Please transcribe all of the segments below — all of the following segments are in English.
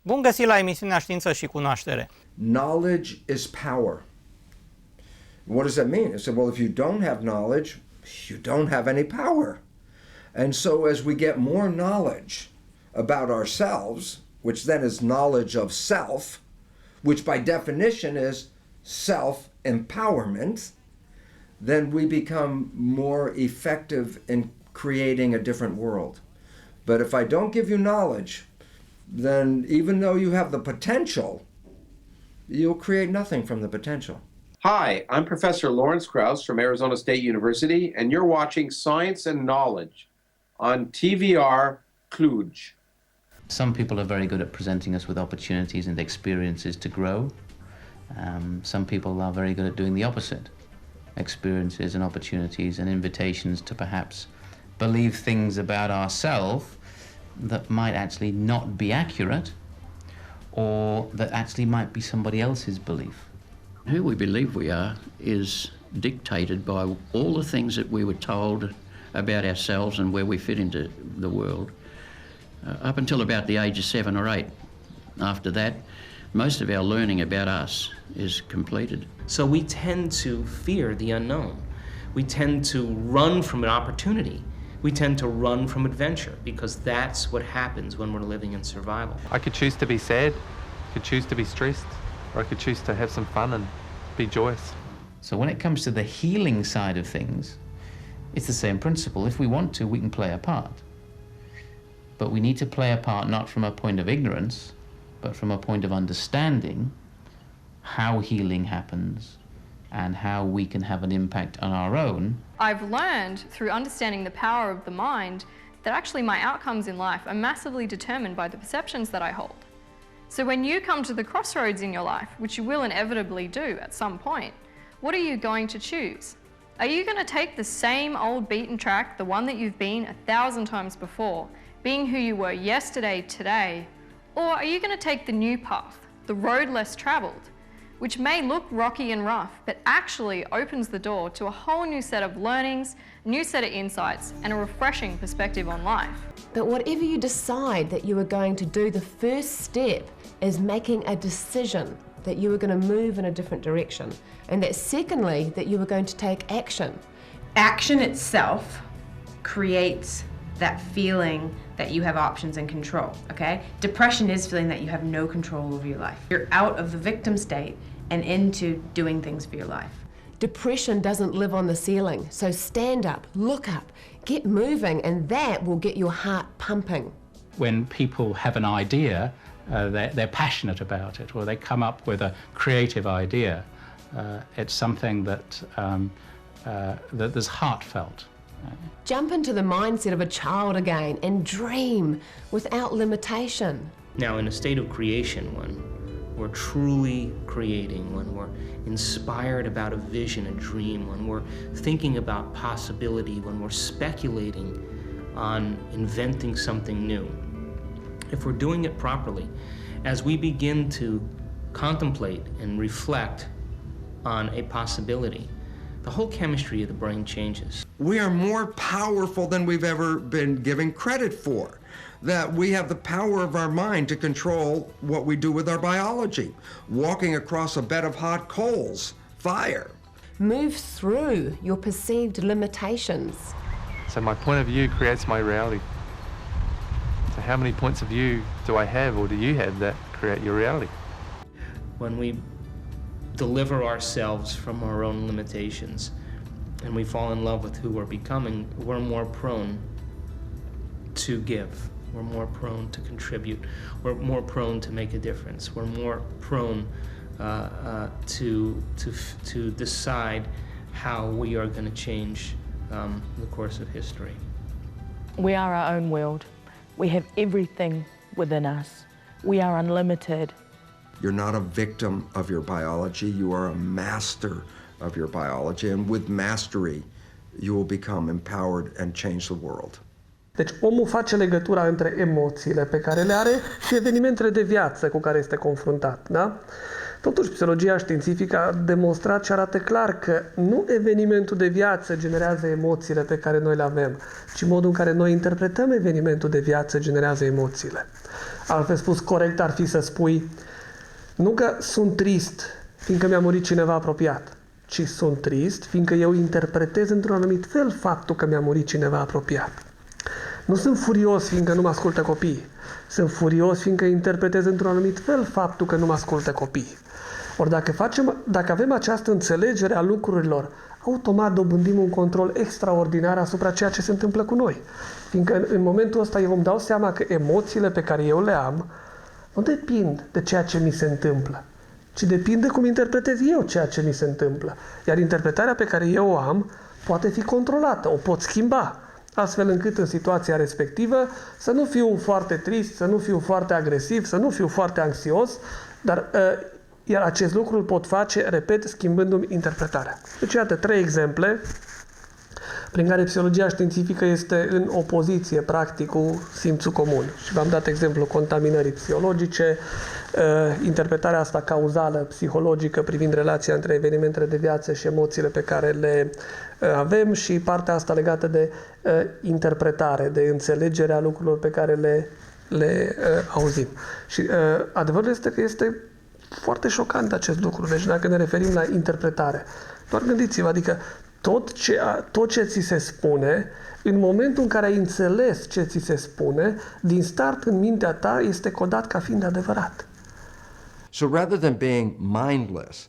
Bun găsit la emisiunea Știință și Cunoaștere! Knowledge is power. What does that mean? I said, well, if you don't have knowledge, you don't have any power. And so as we get more knowledge about ourselves, which then is knowledge of self, which by definition is self-empowerment, then we become more effective in creating a different world. But if I don't give you knowledge, then even though you have the potential, you'll create nothing from the potential. Hi, I'm Professor Lawrence Krauss from Arizona State University, and you're watching Science and Knowledge on TVR Cluj. Some people are very good at presenting us with opportunities and experiences to grow. Some people are very good at doing the opposite. Experiences and opportunities and invitations to perhaps believe things about ourselves that might actually not be accurate, or that actually might be somebody else's belief. Who we believe we are is dictated by all the things that we were told about ourselves and where we fit into the world, up until about the age of 7 or 8. After that, most of our learning about us is completed. So we tend to fear the unknown. We tend to run from an opportunity. We tend to run from adventure because that's what happens when we're living in survival. I could choose to be sad, I could choose to be stressed, or I could choose to have some fun and be joyous. So when it comes to the healing side of things, it's the same principle. If we want to, we can play a part. But we need to play a part not from a point of ignorance, but from a point of understanding how healing happens and how we can have an impact on our own. I've learned through understanding the power of the mind that actually my outcomes in life are massively determined by the perceptions that I hold. So when you come to the crossroads in your life, which you will inevitably do at some point, what are you going to choose? Are you going to take the same old beaten track, the one that you've been 1,000 times before, being who you were yesterday, today, or are you going to take the new path, the road less traveled, which may look rocky and rough, but actually opens the door to a whole new set of learnings, new set of insights, and a refreshing perspective on life? But whatever you decide that you are going to do, the first step is making a decision that you are going to move in a different direction. And that secondly, that you are going to take action. Action itself creates that feeling that you have options and control, okay? Depression is feeling that you have no control over your life. You're out of the victim state and into doing things for your life. Depression doesn't live on the ceiling, so stand up, look up, get moving, and that will get your heart pumping. When people have an idea, they're passionate about it, or they come up with a creative idea. It's something that is heartfelt. Jump into the mindset of a child again and dream without limitation. Now, in a state of creation, when we're truly creating, when we're inspired about a vision, a dream, when we're thinking about possibility, when we're speculating on inventing something new, if we're doing it properly, as we begin to contemplate and reflect on a possibility, the whole chemistry of the brain changes. We are more powerful than we've ever been given credit for. That we have the power of our mind to control what we do with our biology. Walking across a bed of hot coals, fire. Move through your perceived limitations. So my point of view creates my reality. So how many points of view do I have, or do you have, that create your reality? When we deliver ourselves from our own limitations and we fall in love with who we're becoming, we're more prone to give. We're more prone to contribute. We're more prone to make a difference. We're more prone to decide how we are going to change the course of history. We are our own world. We have everything within us. We are unlimited. You're not a victim of your biology, you are a master of your biology, and with mastery, you will become empowered and change the world. Deci omul face legătura între emoțiile pe care le are și evenimentele de viață cu care este confruntat, da? Totuși, psihologia științifică a demonstrat și arată clar că nu evenimentul de viață generează emoțiile pe care noi le avem, ci modul în care noi interpretăm evenimentul de viață generează emoțiile. Altfel spus, corect ar fi să spui, nu că sunt trist fiindcă mi-a murit cineva apropiat, ci sunt trist fiindcă eu interpretez într-un anumit fel faptul că mi-a murit cineva apropiat. Nu sunt furios fiindcă nu mă ascultă copiii. Sunt furios fiindcă interpretez într-un anumit fel faptul că nu mă ascultă copiii. Ori dacă avem această înțelegere a lucrurilor, automat dobândim un control extraordinar asupra ceea ce se întâmplă cu noi. Fiindcă în momentul ăsta eu îmi dau seama că emoțiile pe care eu le am nu depind de ceea ce mi se întâmplă, ci depinde cum interpretez eu ceea ce mi se întâmplă. Iar interpretarea pe care eu o am poate fi controlată, o pot schimba, astfel încât în situația respectivă să nu fiu foarte trist, să nu fiu foarte agresiv, să nu fiu foarte anxios, dar iar acest lucru îl pot face, repet, schimbându-mi interpretarea. Deci, iată, 3 exemple prin care psihologia științifică este în opoziție, practic, cu simțul comun. Și v-am dat exemplu contaminării psihologice, interpretarea asta cauzală, psihologică, privind relația între evenimentele de viață și emoțiile pe care le avem și partea asta legată de interpretare, de înțelegerea lucrurilor pe care le auzim. Și adevărul este că este foarte șocant acest lucru. Deci dacă ne referim la interpretare, doar gândiți-vă, adică tot ce ți se spune, în momentul în care ai înțeles ce ți se spune, din start în mintea ta este codat ca fiind adevărat. So rather than being mindless,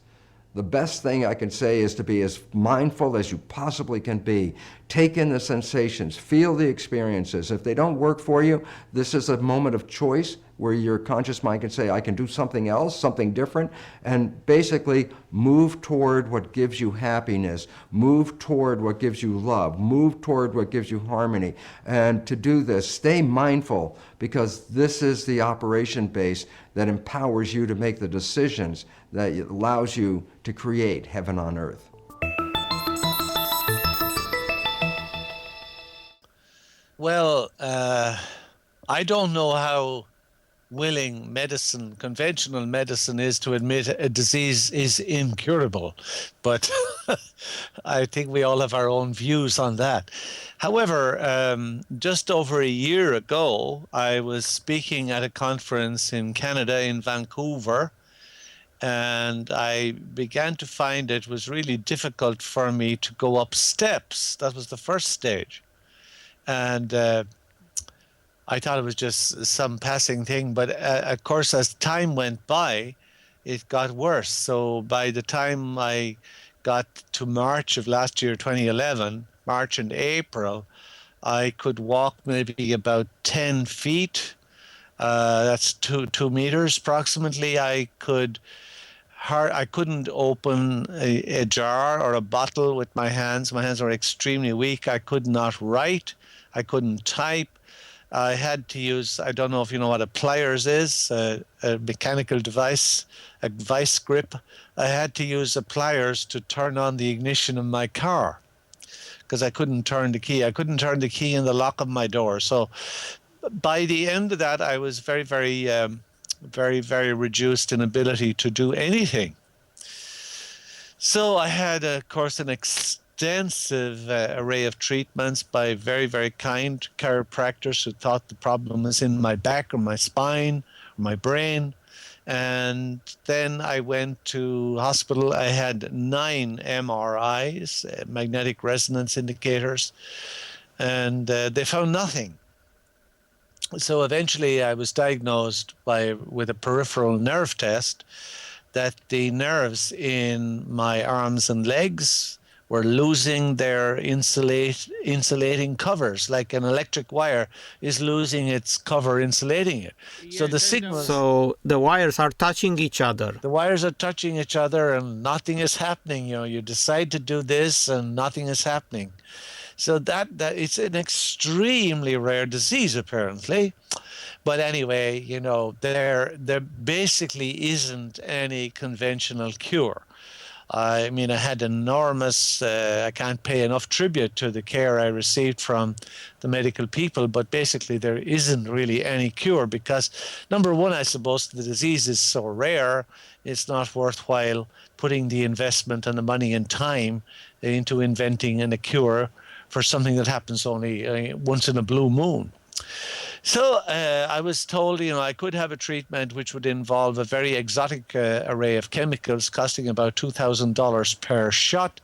the best thing I can say is to be as mindful as you possibly can be. Take in the sensations, feel the experiences. If they don't work for you, this is a moment of choice where your conscious mind can say, I can do something else, something different, and basically move toward what gives you happiness, move toward what gives you love, move toward what gives you harmony. And to do this, stay mindful, because this is the operation base that empowers you to make the decisions that allows you to create heaven on earth. Well, I don't know how willing medicine, conventional medicine, is to admit a disease is incurable, but I think we all have our own views on that. However, just over a year ago, I was speaking at a conference in Canada, in Vancouver, and I began to find it was really difficult for me to go up steps. That was the first stage. And I thought it was just some passing thing, but of course, as time went by, it got worse. So by the time I got to March of last year, 2011, March and April, I could walk maybe about 10 feet. That's 2 meters approximately. I couldn't open a jar or a bottle with my hands. My hands were extremely weak. I could not write. I couldn't type. I had to use, I don't know if you know what a pliers is, a mechanical device, a vice grip. I had to use the pliers to turn on the ignition of my car because I couldn't turn the key. I couldn't turn the key in the lock of my door. So by the end of that, I was very, very reduced in ability to do anything. So I had, of course, an extensive array of treatments by very, very kind chiropractors who thought the problem was in my back or my spine or my brain. And then I went to hospital. I had 9 MRIs, magnetic resonance indicators, and they found nothing. So eventually I was diagnosed with a peripheral nerve test that the nerves in my arms and legs were losing their insulating covers, like an electric wire is losing its cover insulating it. So the signals... So the wires are touching each other. The wires are touching each other and nothing is happening. You know, you decide to do this and nothing is happening. So that it's an extremely rare disease, apparently. But anyway, you know, there basically isn't any conventional cure. I mean, I had enormous, I can't pay enough tribute to the care I received from the medical people, but basically there isn't really any cure because, number one, I suppose the disease is so rare, it's not worthwhile putting the investment and the money and time into inventing a cure for something that happens only once in a blue moon. So I was told, I could have a treatment which would involve a very exotic array of chemicals costing about $2,000 per shot,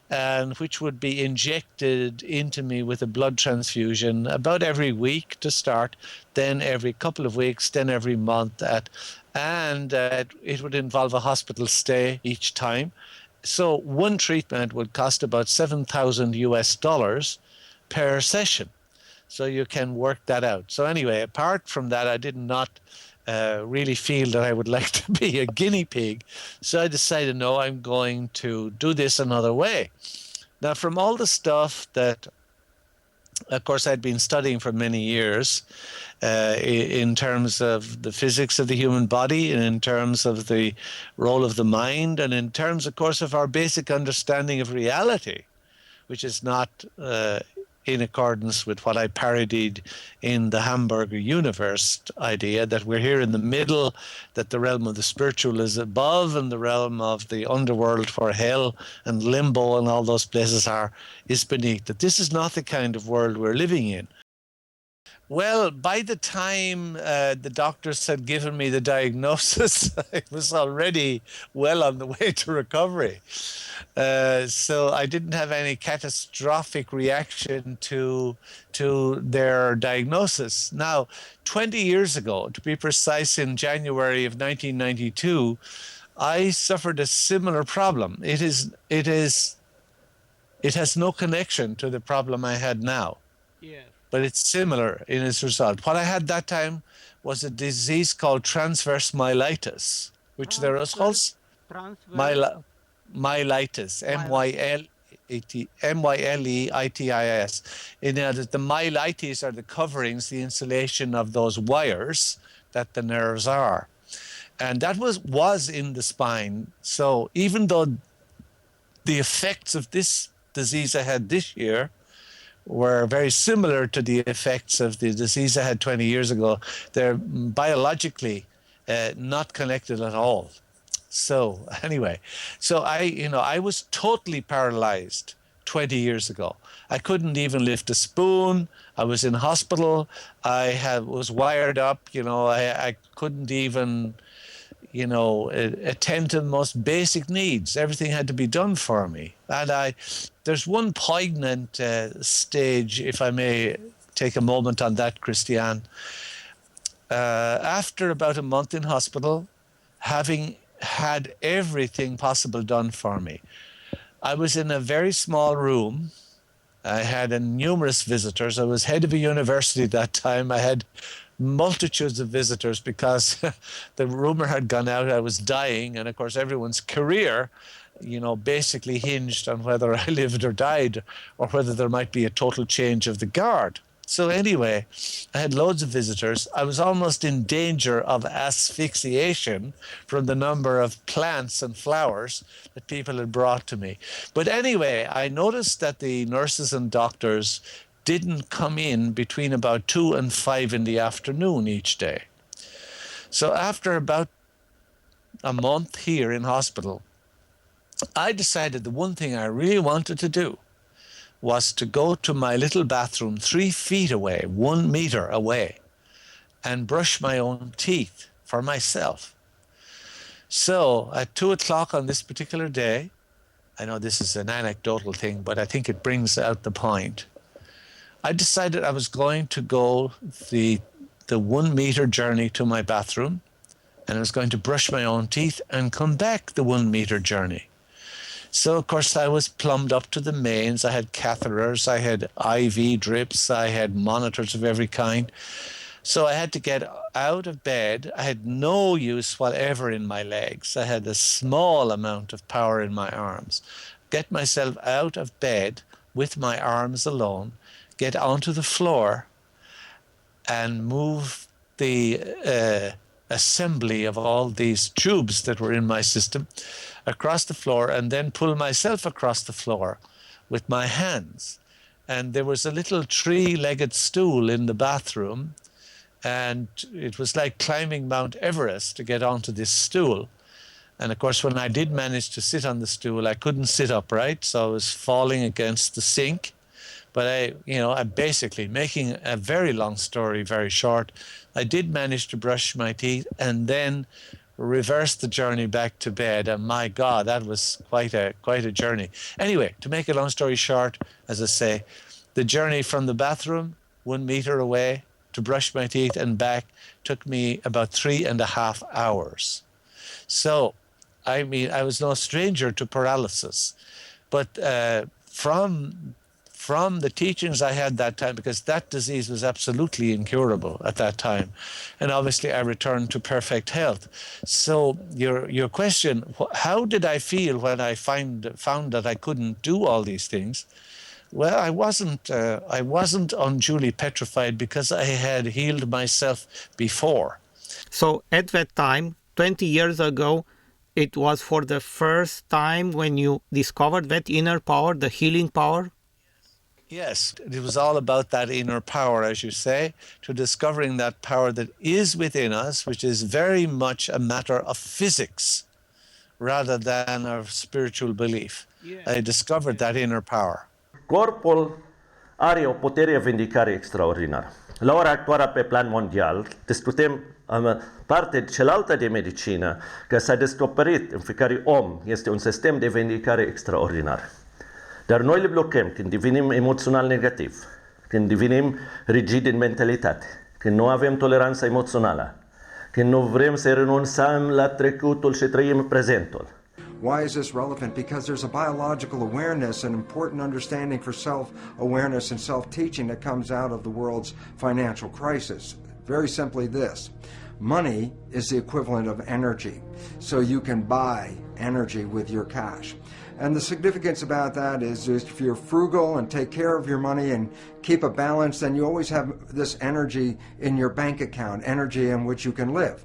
and which would be injected into me with a blood transfusion about every week to start, then every couple of weeks, then every month, and it would involve a hospital stay each time. So one treatment would cost about $7,000 per session. So you can work that out. So anyway, apart from that, I did not really feel that I would like to be a guinea pig. So I decided, no, I'm going to do this another way. Now, from all the stuff that, of course, I'd been studying for many years in terms of the physics of the human body and in terms of the role of the mind and in terms, of course, of our basic understanding of reality, which is not in accordance with what I parodied in the hamburger universe idea, that we're here in the middle, that the realm of the spiritual is above and the realm of the underworld for hell and limbo and all those places is beneath, that this is not the kind of world we're living in. Well, by the time the doctors had given me the diagnosis, I was already well on the way to recovery. So I didn't have any catastrophic reaction to their diagnosis. Now, 20 years ago, to be precise, in January of 1992, I suffered a similar problem. It has no connection to the problem I had now. Yes. But it's similar in its result. What I had that time was a disease called transverse myelitis, which there is also myelitis, M-Y-L-E-I-T-I-S. The myelitis are the coverings, the insulation of those wires that the nerves are. And that was in the spine. So even though the effects of this disease I had this year were very similar to the effects of the disease I had 20 years ago, they're biologically not connected at all. So anyway, I was totally paralyzed 20 years ago. I couldn't even lift a spoon. I was in hospital. I was wired up. I couldn't even attend to the most basic needs. Everything had to be done for me. And there's one poignant stage, if I may take a moment on that, Cristian. After about a month in hospital, having had everything possible done for me, I was in a very small room. I had numerous visitors. I was head of a university that time. I had multitudes of visitors because the rumor had gone out I was dying, and of course everyone's career basically hinged on whether I lived or died or whether there might be a total change of the guard. So anyway, I had loads of visitors. I was almost in danger of asphyxiation from the number of plants and flowers that people had brought to me. But anyway, I noticed that the nurses and doctors didn't come in between about 2 and 5 in the afternoon each day. So after about a month here in hospital, I decided the one thing I really wanted to do was to go to my little bathroom 3 feet away, 1 meter away, and brush my own teeth for myself. So at 2 o'clock on this particular day, I know this is an anecdotal thing, but I think it brings out the point. I decided I was going to go the 1 meter journey to my bathroom, and I was going to brush my own teeth and come back the 1 meter journey. So, of course, I was plumbed up to the mains. I had catheters, I had IV drips, I had monitors of every kind. So I had to get out of bed. I had no use whatever in my legs. I had a small amount of power in my arms. Get myself out of bed with my arms alone, get onto the floor, and move the assembly of all these tubes that were in my system across the floor, and then pull myself across the floor with my hands. And there was a little 3-legged stool in the bathroom, and it was like climbing Mount Everest to get onto this stool. And of course, when I did manage to sit on the stool, I couldn't sit upright, so I was falling against the sink. But I'm basically making a very long story very short. I did manage to brush my teeth and then reverse the journey back to bed. And my God, that was quite a journey. Anyway, to make a long story short, as I say, the journey from the bathroom, 1 meter away, to brush my teeth and back took me about 3.5 hours. So, I mean, I was no stranger to paralysis. But from the teachings I had that time, because that disease was absolutely incurable at that time, and obviously I returned to perfect health. So your question, how did I feel when I found that I couldn't do all these things? Well, I wasn't unduly petrified because I had healed myself before. So at that time, 20 years ago, it was for the first time when you discovered that inner power, the healing power? Yes, it was all about that inner power, as you say, to discovering that power that is within us, which is very much a matter of physics rather than of spiritual belief. I discovered that inner power. Corpul are o putere vindicare extraordinară. La ora actuală, pe plan mondial, discutăm parte cealaltă de medicină, că s-a descoperit în fiecare om este un sistem de vindicare extraordinar. Dar noi le blocăm când devenim emoțional negativ, când devenim rigid în mentalitate, când nu avem toleranță emoțională, când nu vrem să renunțăm la trecutul și trăim prezentul. Why is this relevant? Because there's a biological awareness, an important understanding for self-awareness and self-teaching that comes out of the world's financial crisis. Very simply this: money is the equivalent of energy, so you can buy energy with your cash. And the significance about that is if you're frugal and take care of your money and keep a balance, then you always have this energy in your bank account, energy in which you can live.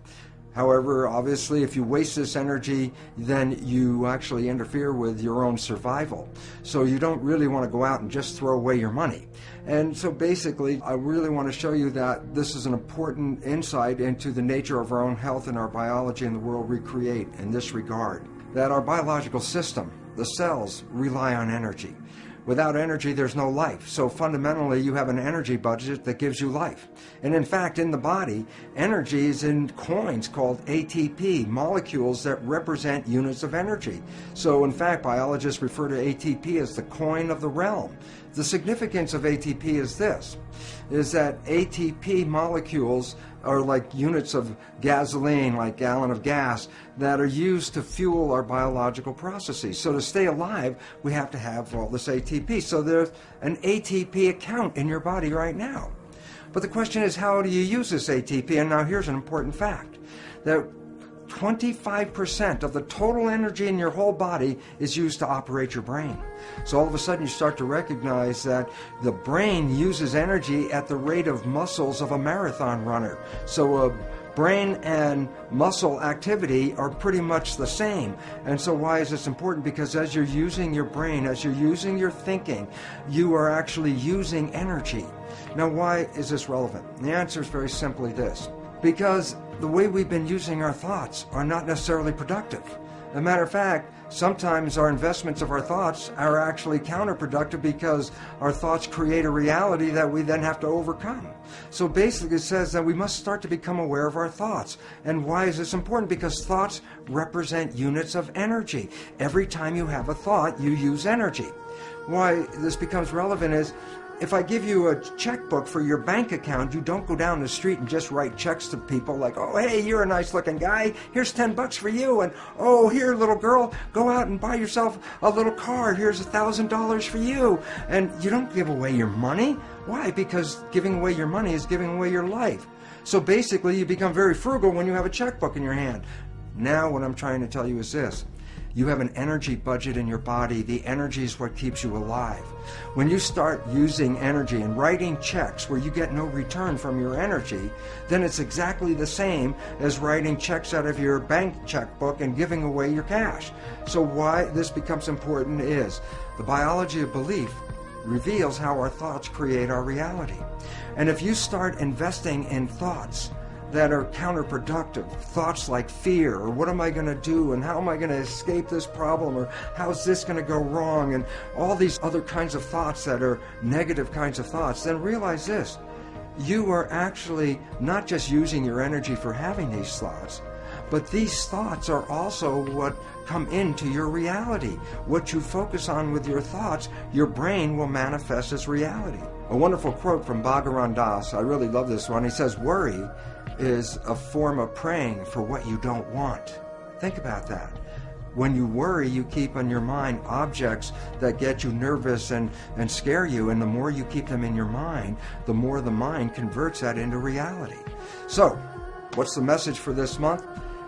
However, obviously, if you waste this energy, then you actually interfere with your own survival. So you don't really want to go out and just throw away your money. And so basically, I really want to show you that this is an important insight into the nature of our own health and our biology and the world we create in this regard. That our biological system, the cells, rely on energy. Without energy, there's no life. So fundamentally, you have an energy budget that gives you life. And in fact, in the body, energy is in coins called ATP, molecules that represent units of energy. So in fact, biologists refer to ATP as the coin of the realm. The significance of ATP is this, is that ATP molecules are like units of gasoline, like gallon of gas, that are used to fuel our biological processes. So to stay alive, we have to have all this ATP. So there's an ATP account in your body right now. But the question is, how do you use this ATP? And now here's an important fact, that 25% of the total energy in your whole body is used to operate your brain. So all of a sudden you start to recognize that the brain uses energy at the rate of muscles of a marathon runner. So brain and muscle activity are pretty much the same. And so why is this important? Because as you're using your brain, as you're using your thinking, you are actually using energy. Now why is this relevant? The answer is very simply this. Because the way we've been using our thoughts are not necessarily productive. As a matter of fact, sometimes our investments of our thoughts are actually counterproductive because our thoughts create a reality that we then have to overcome. So basically it says that we must start to become aware of our thoughts. And why is this important? Because thoughts represent units of energy. Every time you have a thought, you use energy. Why this becomes relevant is, if I give you a checkbook for your bank account, you don't go down the street and just write checks to people like, oh, hey, you're a nice looking guy, here's $10 for you, and oh, here, little girl, go out and buy yourself a little car, here's $1,000 for you. And you don't give away your money. Why? Because giving away your money is giving away your life. So basically, you become very frugal when you have a checkbook in your hand. Now what I'm trying to tell you is this. You have an energy budget in your body. The energy is what keeps you alive. When you start using energy and writing checks where you get no return from your energy, then it's exactly the same as writing checks out of your bank checkbook and giving away your cash. So why this becomes important is the biology of belief reveals how our thoughts create our reality. And if you start investing in thoughts that are counterproductive. Thoughts like fear, or what am I going to do, and how am I going to escape this problem, or how's this going to go wrong, and all these other kinds of thoughts that are negative kinds of thoughts, then realize this: you are actually not just using your energy for having these thoughts, but these thoughts are also what come into your reality. What you focus on with your thoughts, your brain will manifest as reality. A wonderful quote from Bhagavan Das, I really love this one. He says, worry is a form of praying for what you don't want. Think about that. When you worry, you keep on your mind objects that get you nervous and scare you, and the more you keep them in your mind, the more the mind converts that into reality. So, what's the message for this month?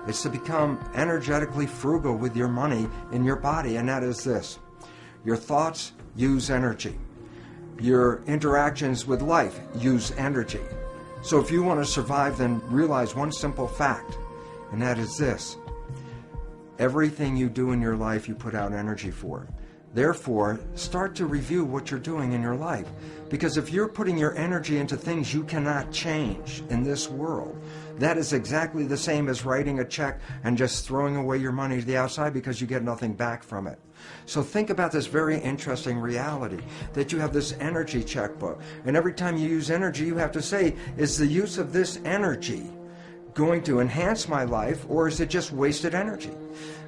It's to become energetically frugal with your money in your body, and that is this: your thoughts use energy. Your interactions with life use energy. So if you want to survive, then realize one simple fact, and that is this: everything you do in your life, you put out energy for. Therefore, start to review what you're doing in your life. Because if you're putting your energy into things you cannot change in this world, that is exactly the same as writing a check and just throwing away your money to the outside because you get nothing back from it. So think about this very interesting reality, that you have this energy checkbook. And every time you use energy, you have to say, is the use of this energy going to enhance my life, or is it just wasted energy?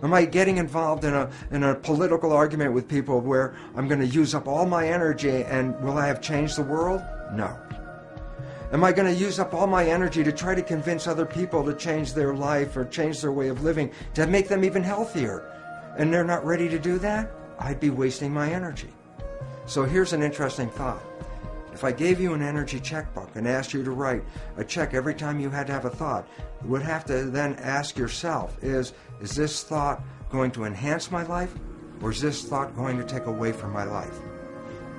Am I getting involved in a political argument with people where I'm going to use up all my energy, and will I have changed the world? No. Am I going to use up all my energy to try to convince other people to change their life or change their way of living to make them even healthier, and they're not ready to do that? I'd be wasting my energy. So here's an interesting thought. If I gave you an energy checkbook and asked you to write a check every time you had to have a thought, you would have to then ask yourself, is this thought going to enhance my life, or is this thought going to take away from my life?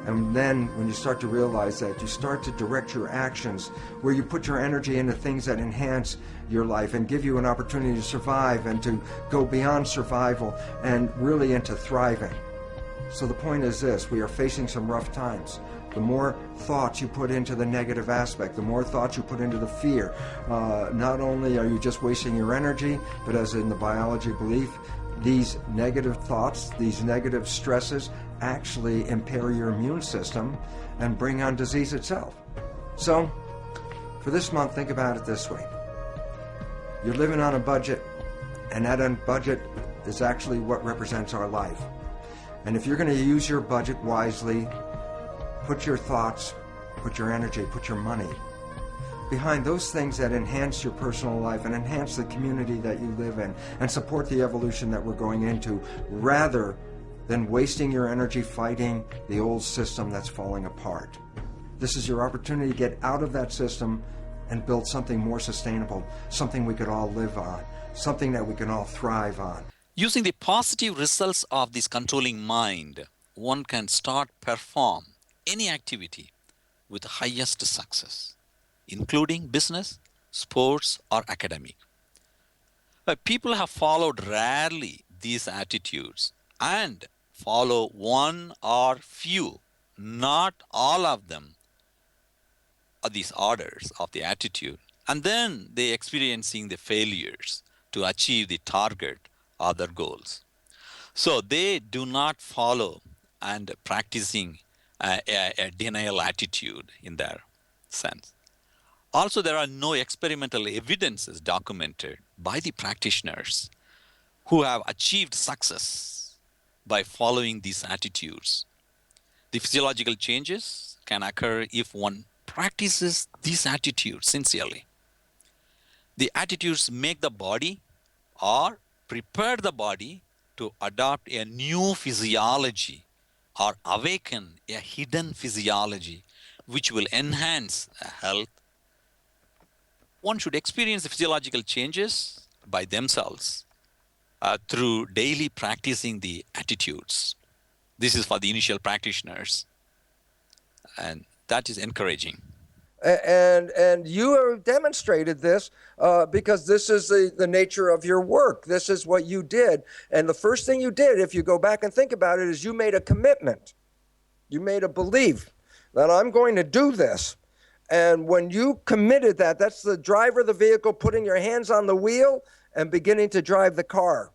And then when you start to realize that, you start to direct your actions where you put your energy into things that enhance your life and give you an opportunity to survive and to go beyond survival and really into thriving. So the point is this: we are facing some rough times. The more thoughts you put into the negative aspect, the more thoughts you put into the fear, not only are you just wasting your energy, but as in the biology belief, these negative thoughts, these negative stresses actually impair your immune system and bring on disease itself. So, for this month, think about it this way. You're living on a budget, and that budget is actually what represents our life. And if you're going to use your budget wisely, put your thoughts, put your energy, put your money behind those things that enhance your personal life and enhance the community that you live in and support the evolution that we're going into, rather than wasting your energy fighting the old system that's falling apart. This is your opportunity to get out of that system and build something more sustainable, something we could all live on, something that we can all thrive on. Using the positive results of this controlling mind, one can start perform any activity with highest success, including business, sports, or academic. People have followed rarely these attitudes and follow one or few, not all of them, of these orders of the attitude, and then they experiencing the failures to achieve the target or their goals. So they do not follow and practicing a denial attitude in their sense. Also, there are no experimental evidences documented by the practitioners who have achieved success by following these attitudes. The physiological changes can occur if one practices these attitudes sincerely. The attitudes make the body or prepare the body to adopt a new physiology or awaken a hidden physiology which will enhance health. One should experience the physiological changes by themselves through daily practicing the attitudes. This is for the initial practitioners, and that is encouraging. And you have demonstrated this because this is the nature of your work. This is what you did. And the first thing you did, if you go back and think about it, is you made a commitment. You made a belief that I'm going to do this. And when you committed that, that's the driver of the vehicle putting your hands on the wheel and beginning to drive the car.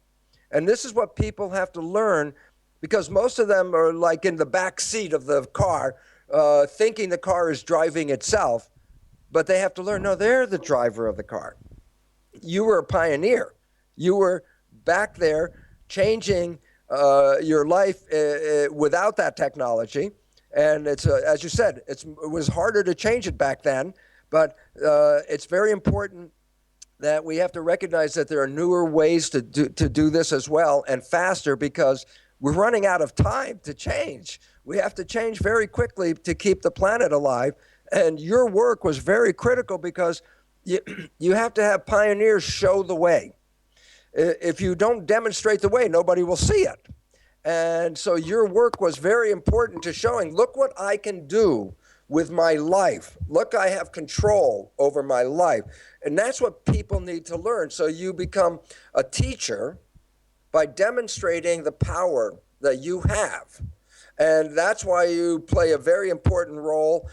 And this is what people have to learn, because most of them are like in the back seat of the car, thinking the car is driving itself. But they have to learn, no, they're the driver of the car. You were a pioneer. You were back there changing your life without that technology. And it's, as you said, it was harder to change it back then. But it's very important that we have to recognize that there are newer ways to do this as well, and faster, because we're running out of time to change. We have to change very quickly to keep the planet alive. And your work was very critical, because you have to have pioneers show the way. If you don't demonstrate the way, nobody will see it. And so your work was very important to showing, look what I can do with my life. Look, I have control over my life. And that's what people need to learn. So you become a teacher by demonstrating the power that you have. And that's why you play a very important role,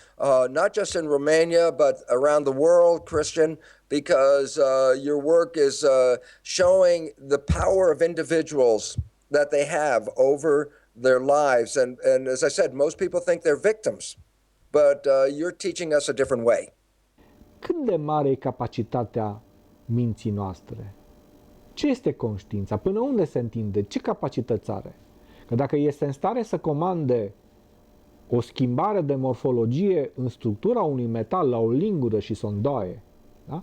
not just in Romania, but around the world, Christian, because your work is showing the power of individuals that they have over their lives. And as I said, most people think they're victims, but you're teaching us a different way. Cât de mare e capacitatea minții noastre? Ce este conștiința? Până unde se întinde? Ce capacități are? Că dacă este în stare să comande o schimbare de morfologie în structura unui metal la o lingură și să o îndoaie, da?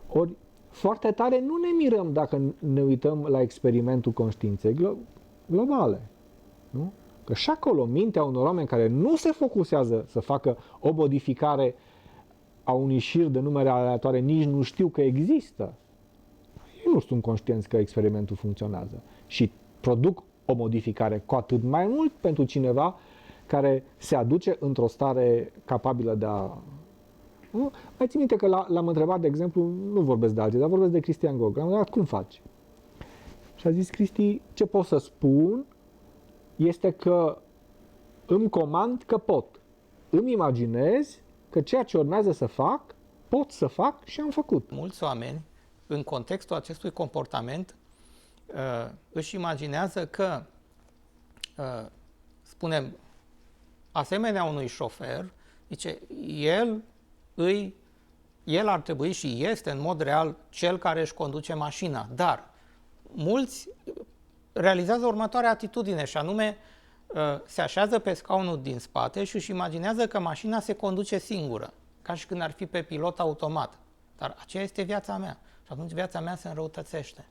Ori foarte tare nu ne mirăm dacă ne uităm la experimentul conștiinței globale. Nu? Că și acolo mintea unor oameni care nu se focusează să facă o modificare a unui șir de numere aleatoare, nici nu știu că există. Ei nu sunt conștienți că experimentul funcționează și produc o modificare, cu atât mai mult pentru cineva care se aduce într-o stare capabilă de a... Nu? Mai țin minte că l-am întrebat, de exemplu, nu vorbesc de alții, dar vorbesc de Cristian Gog. L-am întrebat, cum faci? Și a zis, Cristi, ce pot să spun este că îmi comand că pot. Îmi imaginez că ceea ce urmează să fac, pot să fac și am făcut. Mulți oameni, în contextul acestui comportament, își imaginează că, spunem, asemenea unui șofer, zice, el ar trebui și este în mod real cel care își conduce mașina, dar mulți realizează următoarea atitudine și anume se așează pe scaunul din spate și își imaginează că mașina se conduce singură, ca și când ar fi pe pilot automat. Dar aceea este viața mea și atunci viața mea se înrăutățește.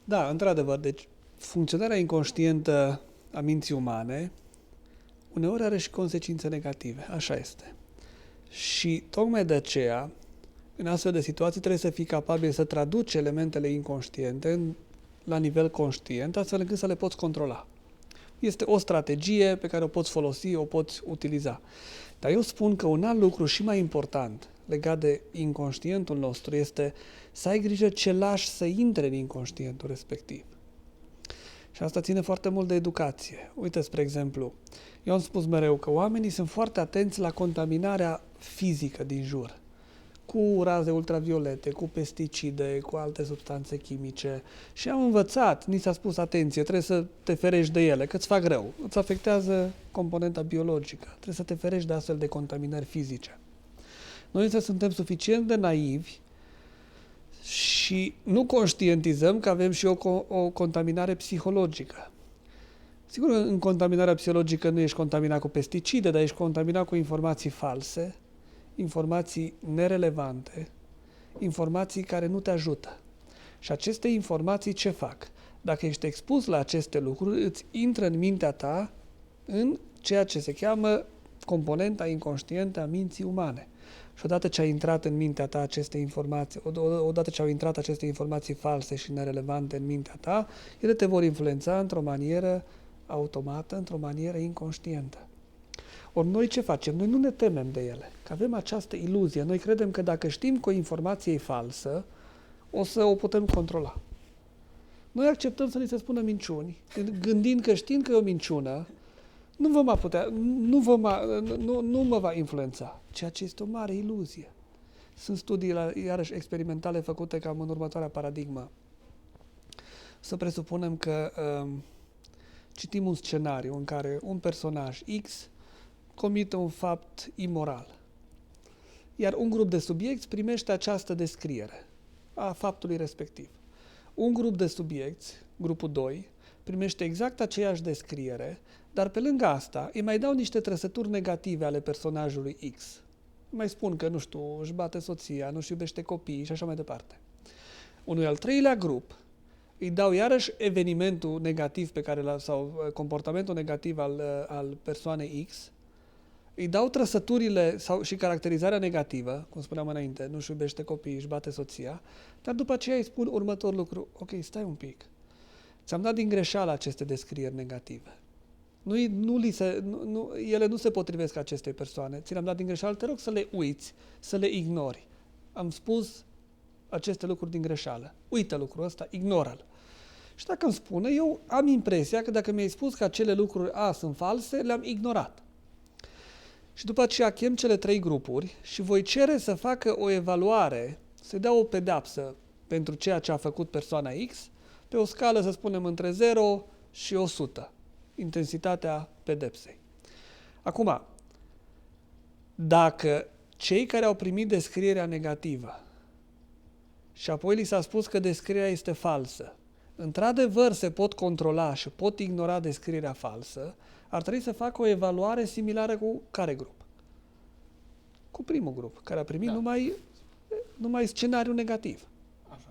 Da, într-adevăr, deci funcționarea inconștientă a minții umane uneori are și consecințe negative, așa este. Și tocmai de aceea, în astfel de situații, trebuie să fii capabil să traduci elementele inconștiente la nivel conștient, astfel încât să le poți controla. Este o strategie pe care o poți folosi, o poți utiliza. Dar eu spun că un alt lucru și mai important legat de inconștientul nostru este să ai grijă ce lași să intre în inconștientul respectiv. Și asta ține foarte mult de educație. Uite, spre exemplu, eu am spus mereu că oamenii sunt foarte atenți la contaminarea fizică din jur, cu raze ultraviolete, cu pesticide, cu alte substanțe chimice. Și am învățat, ni s-a spus, atenție, trebuie să te ferești de ele, că îți fac rău, îți afectează componenta biologică, trebuie să te ferești de astfel de contaminări fizice. Noi însă suntem suficient de naivi și nu conștientizăm că avem și o contaminare psihologică. Sigur, în contaminarea psihologică nu ești contaminat cu pesticide, dar ești contaminat cu informații false, informații nerelevante, informații care nu te ajută. Și aceste informații ce fac? Dacă ești expus la aceste lucruri, îți intră în mintea ta în ceea ce se cheamă componenta inconștientă a minții umane. Și odată ce a intrat în mintea ta aceste informații, odată ce au intrat aceste informații false și nerelevante în mintea ta, ele te vor influența într-o manieră automată, într-o manieră inconștientă. Ori noi ce facem? Noi nu ne temem de ele, că avem această iluzie. Noi credem că dacă știm că o informație e falsă, o să o putem controla. Noi acceptăm să ni se spună minciuni, gândind că știind că e o minciună, nu mă va influența, ceea ce este o mare iluzie. Sunt studii, iarăși, experimentale făcute cam în următoarea paradigmă. Să presupunem că citim un scenariu în care un personaj X comite un fapt imoral, iar un grup de subiecți primește această descriere a faptului respectiv. Un grup de subiecți, grupul 2, primește exact aceeași descriere, dar pe lângă asta îi mai dau niște trăsături negative ale personajului X. Mai spun că, nu știu, își bate soția, nu-și iubește copiii și așa mai departe. Unui al treilea grup îi dau iarăși evenimentul negativ pe care sau comportamentul negativ al persoanei X, îi dau trăsăturile și caracterizarea negativă, cum spuneam înainte, nu-și iubește copiii, își bate soția, dar după aceea îi spun următorul lucru: ok, stai un pic, ți-am dat din greșeală aceste descrieri negative. Ele nu se potrivesc acestei persoane, ți le-am dat din greșeală, te rog să le uiți, să le ignori. Am spus aceste lucruri din greșeală. Uită lucrul ăsta, ignoră-l. Și dacă îmi spune, eu am impresia că dacă mi-ai spus că acele lucruri sunt false, le-am ignorat. Și după aceea chem cele 3 grupuri și voi cere să facă o evaluare, să dea o pedeapsă pentru ceea ce a făcut persoana X, pe o scală, să spunem, între 0 și 100, intensitatea pedepsei. Acum, dacă cei care au primit descrierea negativă și apoi li s-a spus că descrierea este falsă, într-adevăr se pot controla și pot ignora descrierea falsă, ar trebui să facă o evaluare similară cu care grup? Cu primul grup, care a primit numai scenariu negativ. Așa.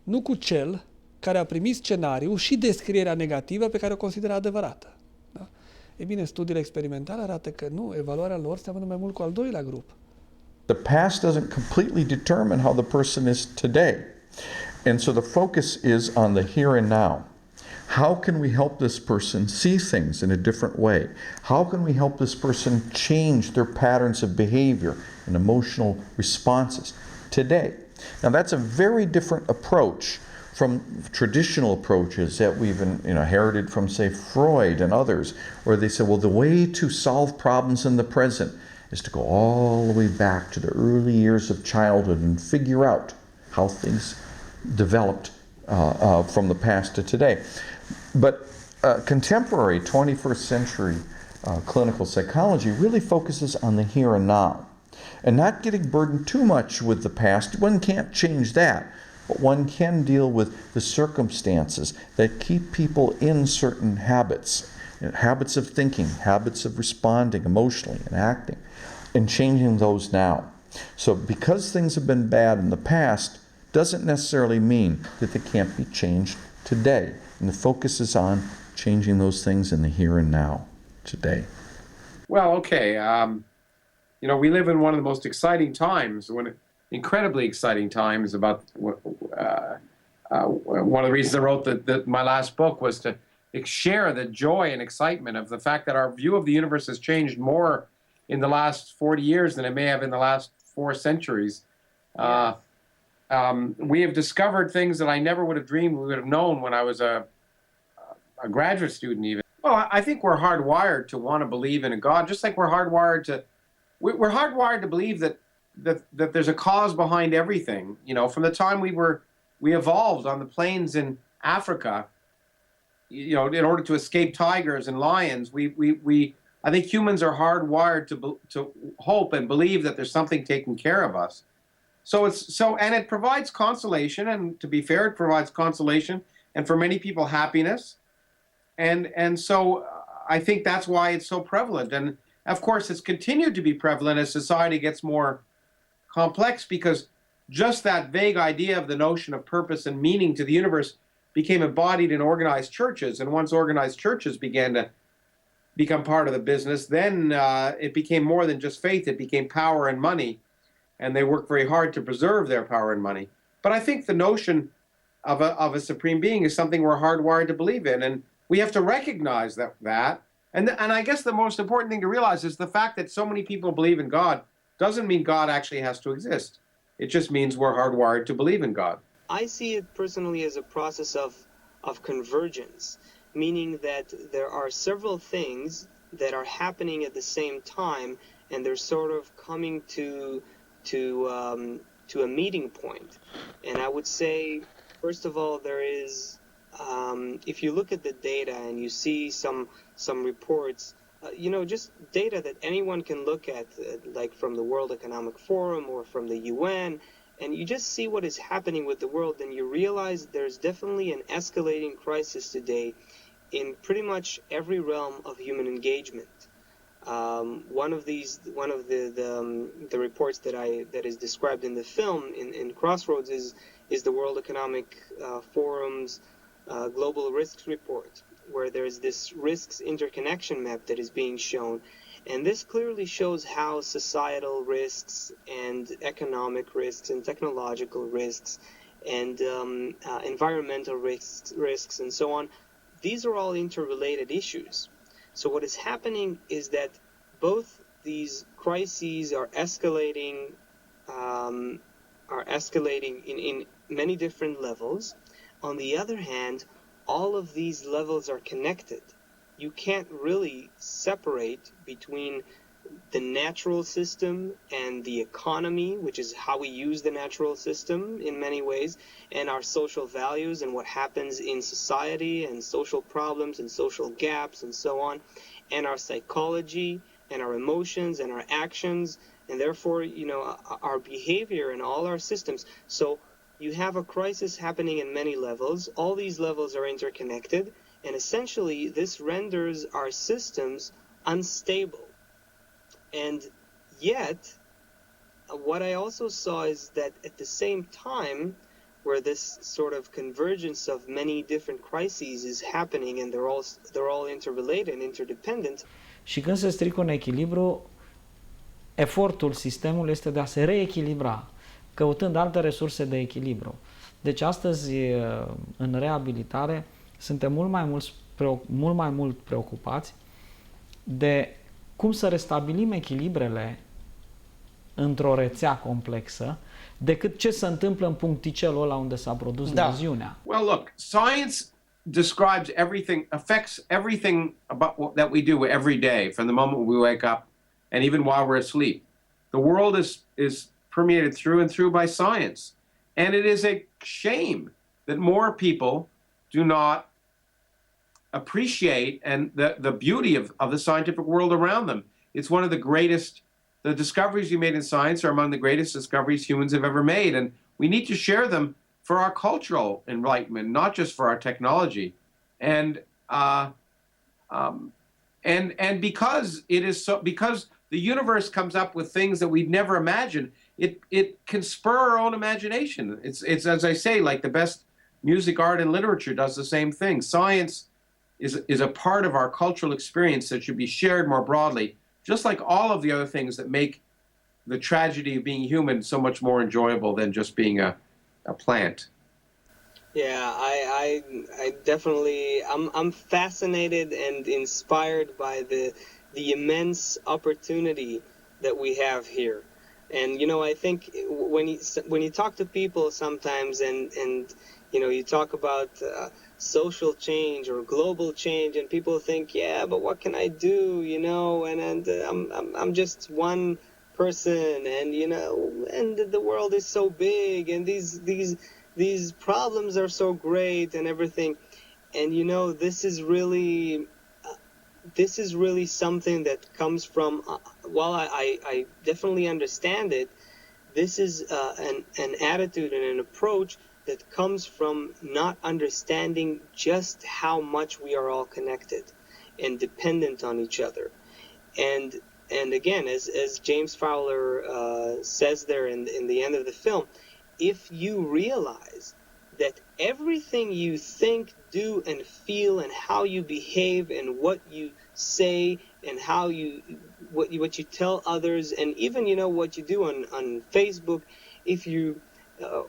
Nu cu cel care a primit scenariul și descrierea negativă pe care o consideră adevărată. Da? Ei bine, studiile experimentale arată că nu, evaluarea lor seamănă mai mult cu al doilea grup. The past doesn't completely determine how the person is today. And so the focus is on the here and now. How can we help this person see things in a different way? How can we help this person change their patterns of behavior and emotional responses today? Now that's a very different approach from traditional approaches that we've inherited from, say, Freud and others, where they say, well, the way to solve problems in the present is to go all the way back to the early years of childhood and figure out how things developed from the past to today. But contemporary 21st century clinical psychology really focuses on the here and now and not getting burdened too much with the past. One can't change that, but one can deal with the circumstances that keep people in certain habits, habits of thinking, habits of responding emotionally and acting, and changing those now. So because things have been bad in the past doesn't necessarily mean that they can't be changed today. And the focus is on changing those things in the here and now, today. Well, okay. We live in one of the most exciting times, incredibly exciting times. About one of the reasons I wrote my last book was to share the joy and excitement of the fact that our view of the universe has changed more in the last 40 years than it may have in the last 4 centuries. Yes. We have discovered things that I never would have dreamed we would have known when I was a graduate student even. Well, I think we're hardwired to want to believe in a God, just like we're hardwired to believe that there's a cause behind everything. From the time we evolved on the plains in Africa, in order to escape tigers and lions, I think humans are hardwired to hope and believe that there's something taking care of us. And it provides consolation, and to be fair, it provides consolation, and for many people, happiness. And so I think that's why it's so prevalent. And of course, it's continued to be prevalent as society gets more complex, because just that vague idea of the notion of purpose and meaning to the universe became embodied in organized churches. And once organized churches began to become part of the business, then it became more than just faith. It became power and money. And they work very hard to preserve their power and money. But I think the notion of a supreme being is something we're hardwired to believe in, and we have to recognize that. And I guess the most important thing to realize is the fact that so many people believe in God doesn't mean God actually has to exist. It just means we're hardwired to believe in God. I see it personally as a process of convergence, meaning that there are several things that are happening at the same time, and they're sort of coming to a meeting point. And I would say, first of all, there is, if you look at the data and you see some reports, just data that anyone can look at, like from the World Economic Forum or from the UN, and you just see what is happening with the world, and you realize there's definitely an escalating crisis today in pretty much every realm of human engagement. One of the reports that is described in the film in Crossroads is the World Economic Forum's Global Risks Report, where there's this risks interconnection map that is being shown, and this clearly shows how societal risks and economic risks and technological risks and environmental risks and so on, these are all interrelated issues. So what is happening is that both these crises are escalating in many different levels. On the other hand, all of these levels are connected. You can't really separate between the natural system and the economy, which is how we use the natural system in many ways, and our social values and what happens in society and social problems and social gaps and so on, and our psychology and our emotions and our actions, and therefore, our behavior and all our systems. So you have a crisis happening in many levels. All these levels are interconnected, and essentially this renders our systems unstable. And yet, what I also saw is that at the same time, where this sort of convergence of many different crises is happening, and they're all interrelated and interdependent. Și când se strică un echilibru, efortul sistemului este de a se reechilibra, căutând alte resurse de echilibru. Deci astăzi, în reabilitare, suntem mult mai mult preocupați de cum să restabilim echilibrele într-o rețea complexă, decât ce se întâmplă în puncticelul ăla unde s-a produs leziunea. Well, look, science describes everything, affects everything about that we do every day, from the moment we wake up and even while we're asleep. The world is permeated through and through by science. And it is a shame that more people do not appreciate and the beauty of the scientific world around them. It's one of the discoveries we made in science are among the greatest discoveries humans have ever made, and we need to share them for our cultural enlightenment, not just for our technology. And because because the universe comes up with things that we'd never imagined, it can spur our own imagination. It's as I say, like the best music, art, and literature does the same thing. Science is a part of our cultural experience that should be shared more broadly, just like all of the other things that make the tragedy of being human so much more enjoyable than just being a plant. Yeah, I definitely, I'm fascinated and inspired by the immense opportunity that we have here. And I think when you talk to people sometimes and you talk about social change or global change, and people think, yeah, but what can I do? And I'm just one person, and and the world is so big, and these problems are so great and everything. And this is really something that comes from, while I definitely understand it, this is an attitude and an approach that comes from not understanding just how much we are all connected and dependent on each other. And again, as James Fowler says there in the end of the film, if you realize that everything you think, do, and feel, and how you behave, and what you say, and how what you tell others, and even what you do on Facebook, if you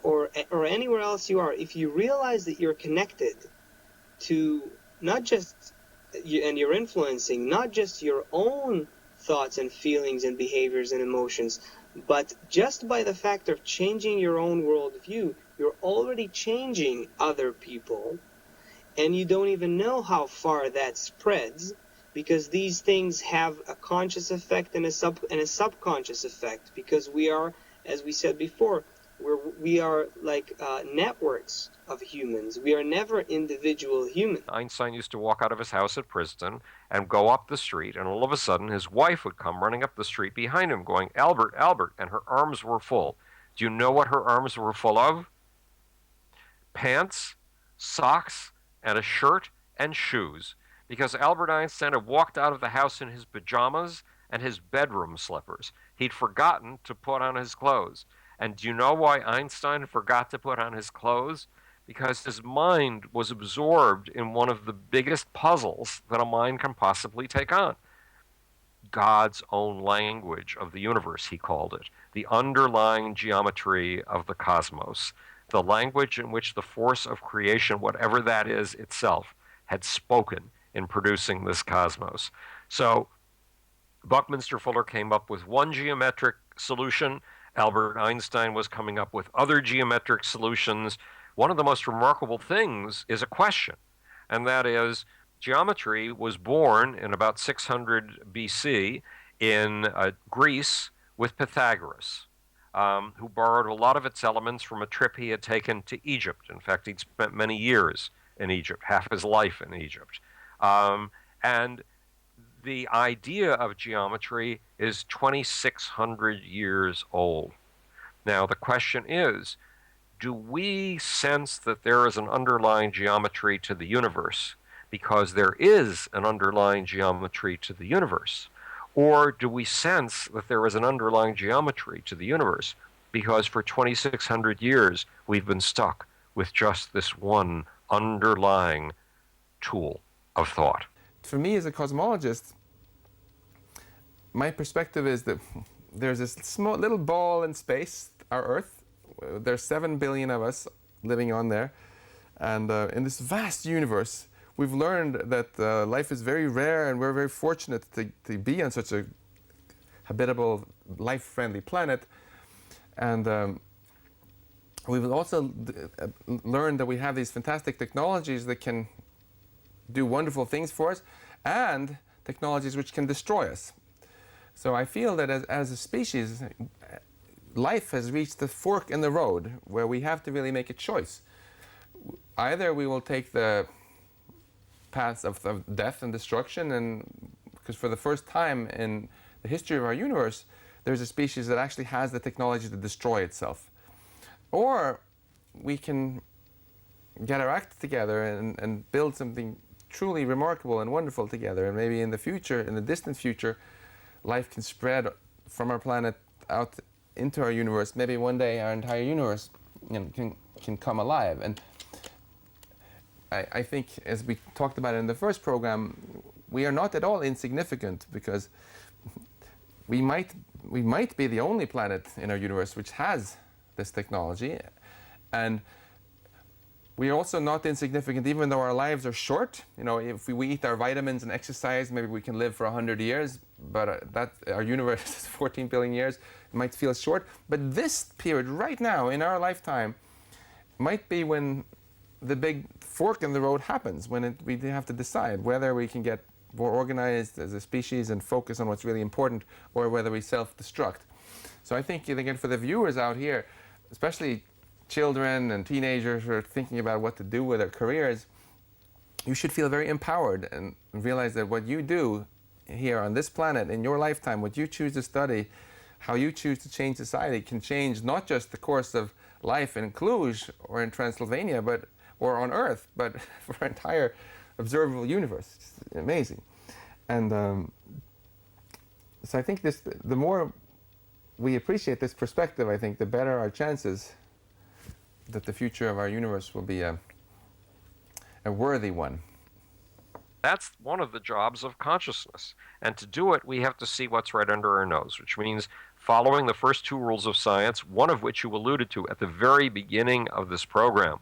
or anywhere else you are, if you realize that you're connected to not just and you're influencing not just your own thoughts and feelings and behaviors and emotions, but just by the fact of changing your own worldview, you're already changing other people, and you don't even know how far that spreads, because these things have a conscious effect and a subconscious effect, because we are, as we said before, we are like networks of humans. We are never individual humans. Einstein used to walk out of his house at Princeton and go up the street, and all of a sudden his wife would come running up the street behind him going, "Albert, Albert," and her arms were full. Do you know what her arms were full of? Pants, socks, and a shirt and shoes, because Albert Einstein had walked out of the house in his pajamas and his bedroom slippers. He'd forgotten to put on his clothes. And do you know why Einstein forgot to put on his clothes? Because his mind was absorbed in one of the biggest puzzles that a mind can possibly take on. God's own language of the universe, he called it. The underlying geometry of the cosmos. The language in which the force of creation, whatever that is itself, had spoken in producing this cosmos. So Buckminster Fuller came up with one geometric solution. Albert Einstein was coming up with other geometric solutions. One of the most remarkable things is a question, and that is, geometry was born in about 600 BC in Greece with Pythagoras, who borrowed a lot of its elements from a trip he had taken to Egypt. In fact, he'd spent many years in Egypt, half his life in Egypt. And the idea of geometry is 2,600 years old. Now, the question is, do we sense that there is an underlying geometry to the universe because there is an underlying geometry to the universe? Or do we sense that there is an underlying geometry to the universe because for 2,600 years we've been stuck with just this one underlying tool of thought? For me as a cosmologist, my perspective is that there's this small little ball in space, our Earth. There's 7 billion of us living on there. And in this vast universe, we've learned that life is very rare, and we're very fortunate to be on such a habitable, life-friendly planet. And we've also learned that we have these fantastic technologies that can do wonderful things for us, and technologies which can destroy us. So I feel that as a species, life has reached the fork in the road where we have to really make a choice. Either we will take the paths of death and destruction, and because for the first time in the history of our universe, there's a species that actually has the technology to destroy itself. Or we can get our act together and build something truly remarkable and wonderful together, and maybe in the future, in the distant future, life can spread from our planet out into our universe. Maybe one day our entire universe can come alive. And I think, as we talked about in the first program, we are not at all insignificant, because we might be the only planet in our universe which has this technology. And we are also not insignificant, even though our lives are short. You know, if we eat our vitamins and exercise, maybe we can live for 100 years, but our universe is 14 billion years. It might feel short, but this period right now in our lifetime might be when the big fork in the road happens, when we have to decide whether we can get more organized as a species and focus on what's really important, or whether we self-destruct. So I think, again, for the viewers out here, especially children and teenagers who are thinking about what to do with their careers, you should feel very empowered and realize that what you do here on this planet in your lifetime, what you choose to study, how you choose to change society, can change not just the course of life in Cluj or in Transylvania, or on Earth, but for our entire observable universe. It's amazing. And so I think the more we appreciate this perspective, I think the better our chances that the future of our universe will be a worthy one. That's one of the jobs of consciousness. And to do it, we have to see what's right under our nose, which means following the first two rules of science, one of which you alluded to at the very beginning of this program.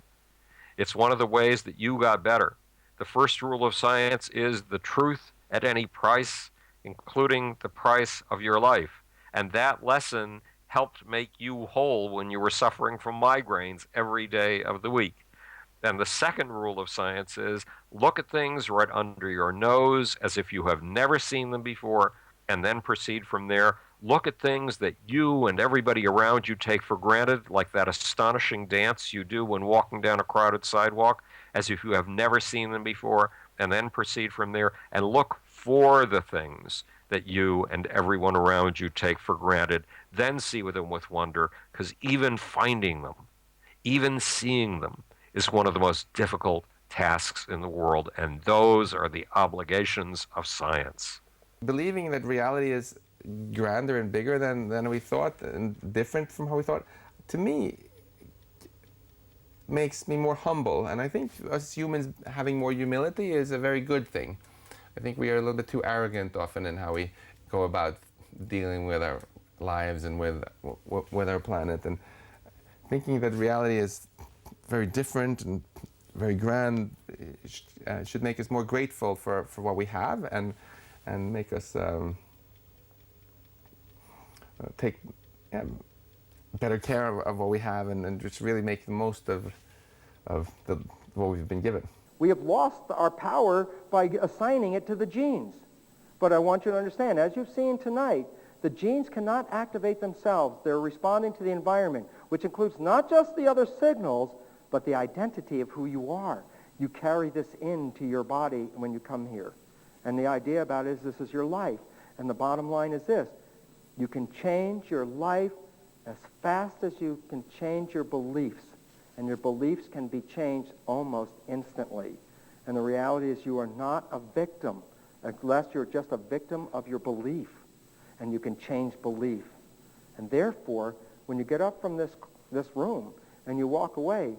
It's one of the ways that you got better. The first rule of science is the truth at any price, including the price of your life. And that lesson helped make you whole when you were suffering from migraines every day of the week. And the second rule of science is look at things right under your nose as if you have never seen them before, and then proceed from there. Look at things that you and everybody around you take for granted, like that astonishing dance you do when walking down a crowded sidewalk, as if you have never seen them before, and then proceed from there and look for the things that you and everyone around you take for granted. Then see them with wonder, because even finding them, even seeing them, is one of the most difficult tasks in the world, and those are the obligations of science. Believing that reality is grander and bigger than we thought and different from how we thought, to me, makes me more humble. And I think us humans having more humility is a very good thing. I think we are a little bit too arrogant often in how we go about dealing with our lives and with our planet. And thinking that reality is very different and very grand should make us more grateful for what we have and make us take better care of what we have and just really make the most of what we've been given. We have lost our power by assigning it to the genes. But I want you to understand, as you've seen tonight, the genes cannot activate themselves. They're responding to the environment, which includes not just the other signals, but the identity of who you are. You carry this into your body when you come here. And the idea about it is this is your life. And the bottom line is this: you can change your life as fast as you can change your beliefs. And your beliefs can be changed almost instantly. And the reality is you are not a victim, unless you're just a victim of your belief. And you can change belief. And therefore, when you get up from this room and you walk away,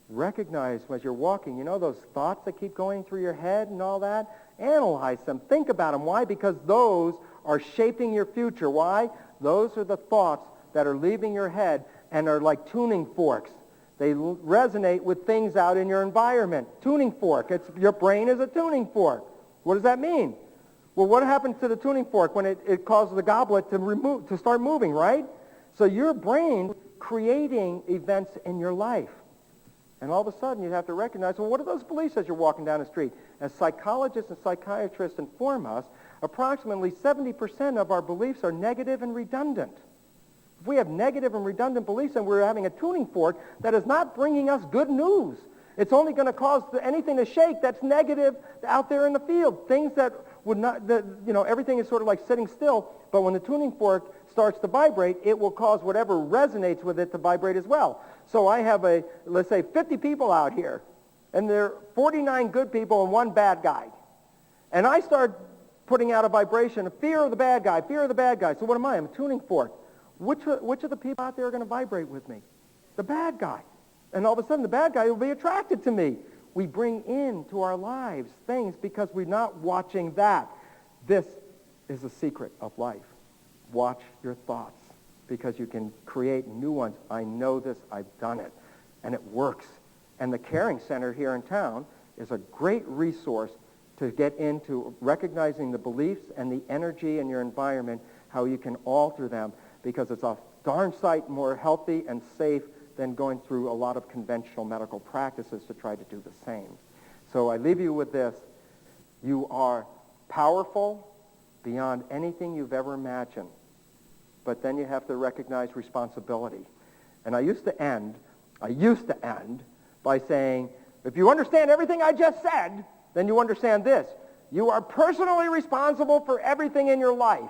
recognize as you're walking, you know those thoughts that keep going through your head and all that? Analyze them. Think about them. Why? Because those are shaping your future. Why? Those are the thoughts that are leaving your head and are like tuning forks. They resonate with things out in your environment. Tuning fork. Your brain is a tuning fork. What does that mean? Well, what happens to the tuning fork when it causes the goblet to start moving, right? So your brain creating events in your life. And all of a sudden you have to recognize, well, what are those beliefs as you're walking down the street? As psychologists and psychiatrists inform us, approximately 70% of our beliefs are negative and redundant. If we have negative and redundant beliefs and we're having a tuning fork that is not bringing us good news, it's only going to cause anything to shake that's negative out there in the field. Things that would not, everything is sort of like sitting still, but when the tuning fork starts to vibrate, it will cause whatever resonates with it to vibrate as well. So I have let's say 50 people out here, and there are 49 good people and one bad guy. And I start putting out a vibration of fear of the bad guy, fear of the bad guy. So what am I? I'm a tuning fork. Which of the people out there are going to vibrate with me? The bad guy. And all of a sudden the bad guy will be attracted to me. We bring into our lives things because we're not watching that. This is the secret of life. Watch your thoughts, because you can create new ones. I know this, I've done it, and it works. And the Caring Center here in town is a great resource to get into recognizing the beliefs and the energy in your environment, how you can alter them, because it's a darn sight more healthy and safe than going through a lot of conventional medical practices to try to do the same. So I leave you with this. You are powerful beyond anything you've ever imagined. But then you have to recognize responsibility. And I used to end by saying, if you understand everything I just said, then you understand this. You are personally responsible for everything in your life.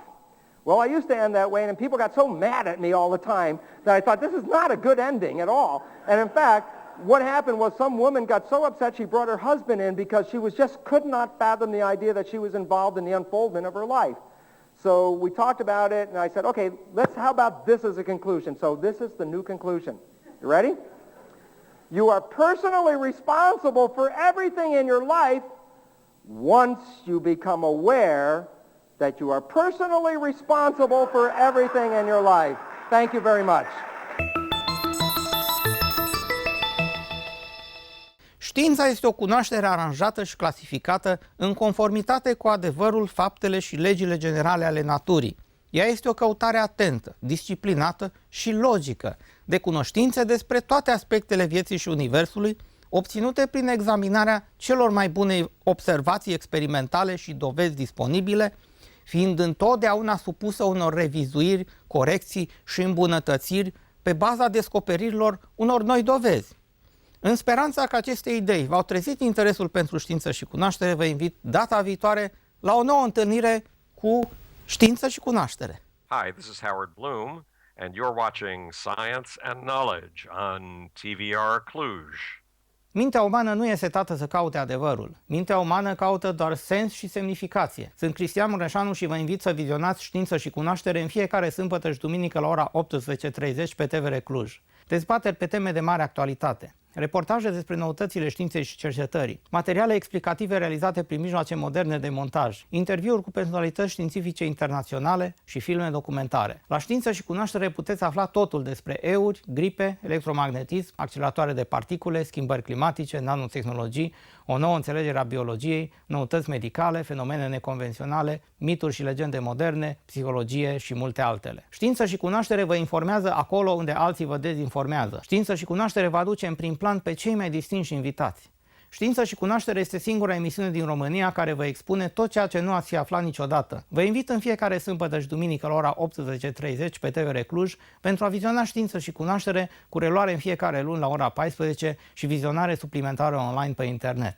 Well, I used to end that way, and people got so mad at me all the time that I thought, this is not a good ending at all. And in fact, what happened was some woman got so upset she brought her husband in because she could not fathom the idea that she was involved in the unfoldment of her life. So we talked about it, and I said, okay, how about this as a conclusion? So this is the new conclusion. You ready? You are personally responsible for everything in your life once you become aware that you are personally responsible for everything in your life. Thank you very much. Știința este o cunoaștere aranjată și clasificată în conformitate cu adevărul, faptele și legile generale ale naturii. Ea este o căutare atentă, disciplinată și logică de cunoștințe despre toate aspectele vieții și universului, obținute prin examinarea celor mai bune observații experimentale și dovezi disponibile, fiind întotdeauna supusă unor revizuiri, corecții și îmbunătățiri pe baza descoperirilor unor noi dovezi. În speranța că aceste idei v-au trezit interesul pentru știință și cunoaștere, vă invit data viitoare la o nouă întâlnire cu Știință și Cunoaștere. Hi, this is Howard Bloom, and you're watching Science and Knowledge on TVR Cluj. Mintea umană nu e setată să caute adevărul. Mintea umană caută doar sens și semnificație. Sunt Cristian Muresanu și vă invit să vizionați Știință și Cunoaștere în fiecare sâmbătă și duminică la ora 18:30 pe TVR Cluj. Dezbateri pe teme de mare actualitate, reportaje despre noutățile științei și cercetării, materiale explicative realizate prin mijloace moderne de montaj, interviuri cu personalități științifice internaționale și filme documentare. La Știință și Cunoaștere puteți afla totul despre euri, gripe, electromagnetism, acceleratoare de particule, schimbări climatice, nanotehnologii, o nouă înțelegere a biologiei, noutăți medicale, fenomene neconvenționale, mituri și legende moderne, psihologie și multe altele. Știință și Cunoaștere vă informează acolo unde alții vă dezinformează. Știință și Cunoaștere vă aduce în prim plan pe cei mai distinși invitați. Știință și Cunoaștere este singura emisiune din România care vă expune tot ceea ce nu ați fi aflat niciodată. Vă invit în fiecare sâmbătă și duminică la ora 18:30 pe TVR Cluj pentru a viziona Știință și Cunoaștere, cu reluare în fiecare luni la ora 14 și vizionare suplimentară online pe internet.